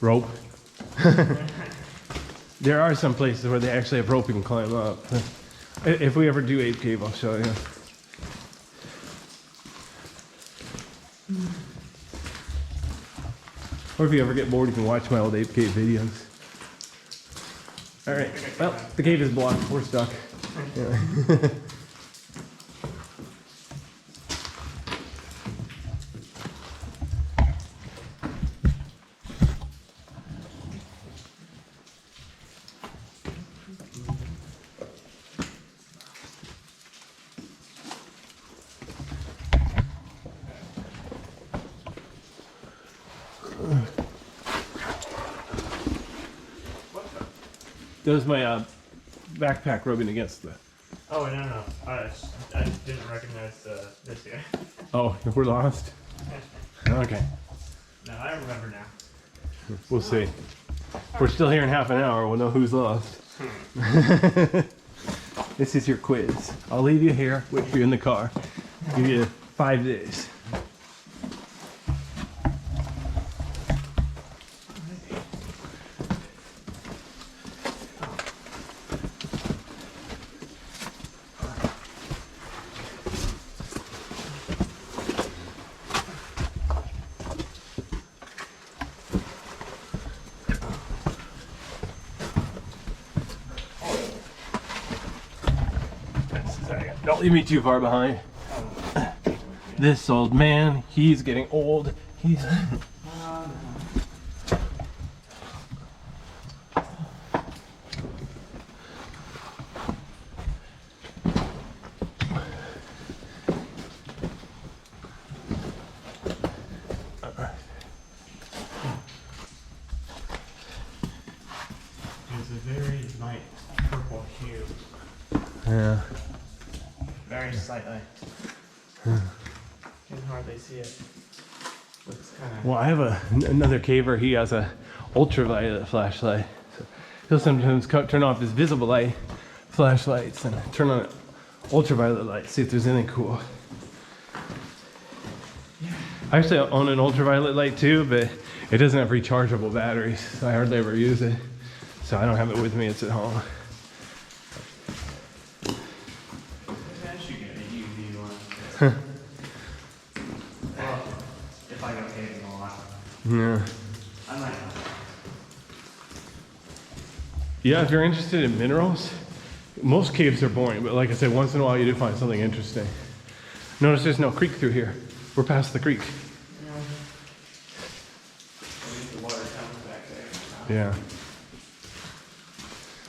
rope. There are some places where they actually have rope you can climb up. If we ever do Ape Cave, I'll show you. Or if you ever get bored, you can watch my old Ape Cave videos. All right, well, the cave is blocked. We're stuck. Yeah. That was my backpack rubbing against the... Oh, no. I didn't recognize this guy. Oh, if we're lost? Okay. No, I remember now. We'll see. If we're still here in half an hour, we'll know who's lost. This is your quiz. I'll leave you here, wait for you in the car. Give you 5 days. Don't leave me too far behind. This old man, he's getting old. He's... It's a very light purple hue. Yeah. Very slightly. Can hardly see it. Looks kind of... Well, I have another caver. He has a ultraviolet flashlight. So he'll sometimes turn off his visible light flashlights and turn on ultraviolet light, see if there's anything cool. I actually own an ultraviolet light too, but it doesn't have rechargeable batteries, so I hardly ever use it. So I don't have it with me, it's at home. I should get a UV one. Well, if I go caving a lot. Yeah. I might not. Yeah, if you're interested in minerals, most caves are boring, but like I said, once in a while you do find something interesting. Notice there's no creek through here. We're past the creek. The water comes back there. Yeah.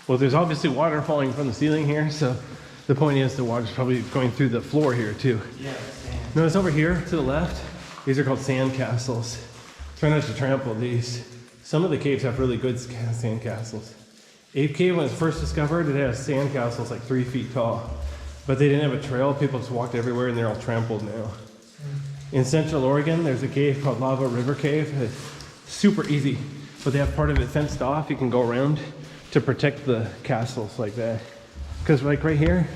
Well, there's obviously water falling from the ceiling here, so the point is the water's probably going through the floor here too. Yeah, sand. Notice over here to the left, these are called sand castles. Try not to trample these. Some of the caves have really good sand castles. Ape Cave, when it was first discovered, it had sand castles like 3 feet tall. But they didn't have a trail, people just walked everywhere and they're all trampled now. In Central Oregon, there's a cave called Lava River Cave. It's super easy, but they have part of it fenced off. You can go around to protect the castles like that. Because like right here,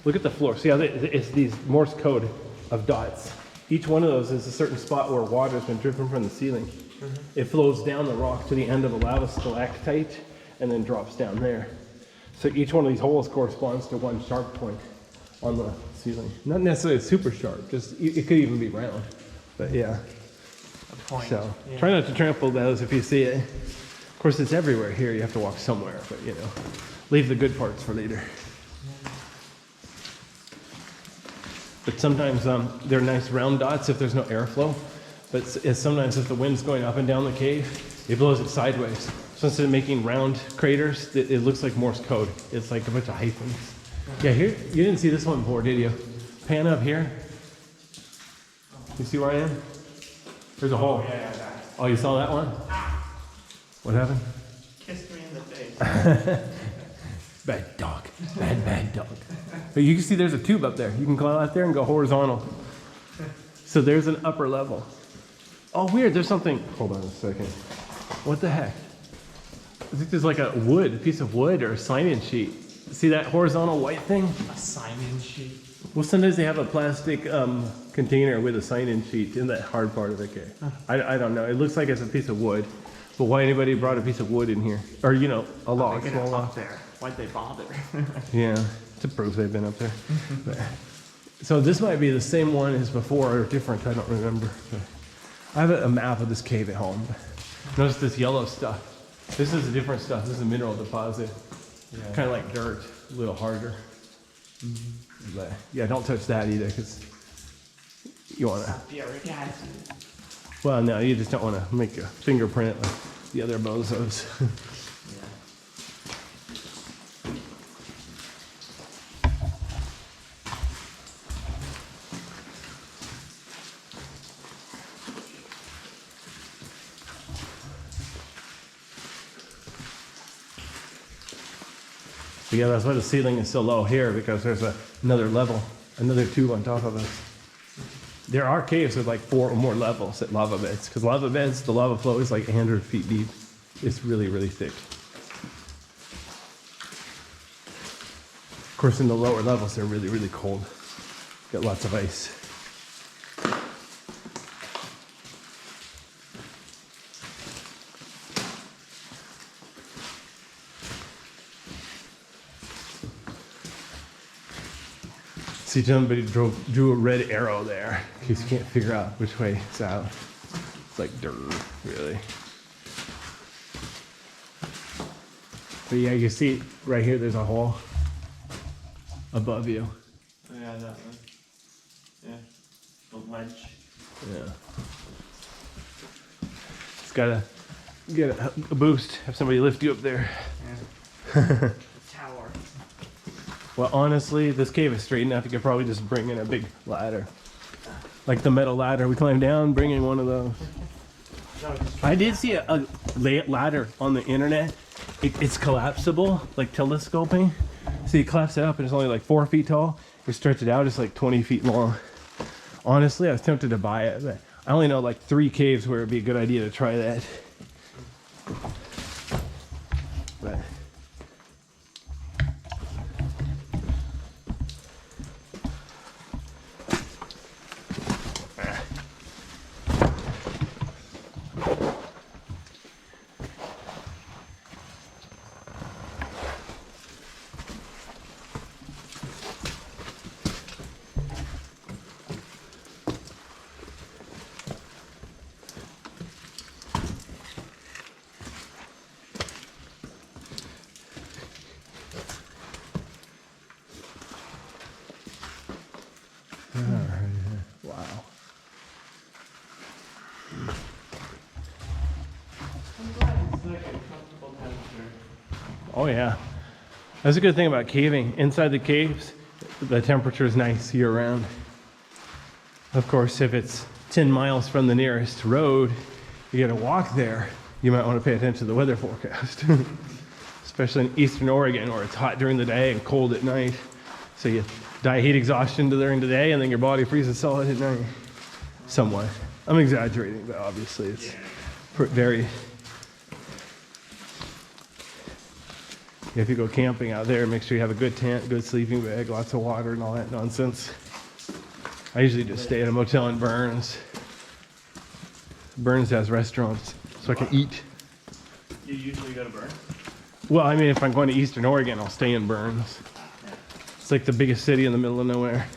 look at the floor. See how it's these Morse code of dots. Each one of those is a certain spot where water's been dripping from the ceiling. It flows down the rock to the end of a lava stalactite and then drops down there. So each one of these holes corresponds to one sharp point on the ceiling. Not necessarily super sharp, just it could even be round. But yeah. A point. So Yeah. try not to trample those if you see it. Of course, it's everywhere here. You have to walk somewhere, but you know, leave the good parts for later. But sometimes they're nice round dots if there's no airflow. But sometimes if the wind's going up and down the cave, it blows it sideways. So instead of making round craters, it looks like Morse code. It's like a bunch of hyphens. Yeah, here, you didn't see this one before, did you? Pan up here. You see where I am? There's a hole. Yeah. Oh, you saw that one? What happened? Kissed me in the face. Bad dog. Bad dog. But you can see there's a tube up there. You can climb out there and go horizontal. So there's an upper level. Oh, weird. There's something. Hold on a second. What the heck? I think there's like a piece of wood or a sign-in sheet. See that horizontal white thing? A sign-in sheet. Well, sometimes they have a plastic container with a sign-in sheet in that hard part of the cave. I don't know. It looks like it's a piece of wood. But why anybody brought a piece of wood in here? Or, you know, a log, They're small gonna log. up there. Why'd they bother? Yeah, to prove they've been up there. But- so this might be the same one as before or different, I don't remember. But I have a map of this cave at home. Notice this yellow stuff. This is a different stuff. This is a mineral deposit. Yeah. Kind of like dirt, a little harder. But yeah, don't touch that either because you want to. Sulfuric acid. Well, no, you just don't want to make a fingerprint like the other bozos. Yeah. But yeah, that's why the ceiling is so low here because there's another level, another tube on top of us. There are caves with like 4 or more levels at lava beds because lava beds, the lava flow is like 100 feet deep. It's really, really thick. Of course, in the lower levels, they're really, really cold. Got lots of ice. See, somebody drew a red arrow there in case you can't figure out which way it's out. It's like dirt, really. But yeah, you see right here, there's a hole above you. Oh, yeah, that one. Yeah. The ledge. Yeah. It's gotta get a boost, have somebody lift you up there. Yeah. Tower. Well, honestly, this cave is straight enough. You could probably just bring in a big ladder. Like the metal ladder we climbed down, bring in one of those. No, it's I did see a ladder on the internet. It's collapsible, like telescoping. So you collapse it up and it's only like 4 feet tall. You stretch it out, it's like 20 feet long. Honestly, I was tempted to buy it, but I only know like 3 caves where it'd be a good idea to try that. But wow. I'm glad it's like a comfortable temperature. Oh yeah. That's a good thing about caving. Inside the caves, the temperature is nice year round. Of course, if it's 10 miles from the nearest road, you gotta walk there, you might want to pay attention to the weather forecast. Especially in eastern Oregon where it's hot during the day and cold at night. So you die heat exhaustion during the day and then your body freezes solid at night. Somewhat. I'm exaggerating, but obviously it's very... If you go camping out there, make sure you have a good tent, good sleeping bag, lots of water and all that nonsense. I usually just stay at a motel in Burns. Burns has restaurants, so I can eat. You usually go to Burn? Well, I mean, if I'm going to Eastern Oregon, I'll stay in Burns. It's like the biggest city in the middle of nowhere.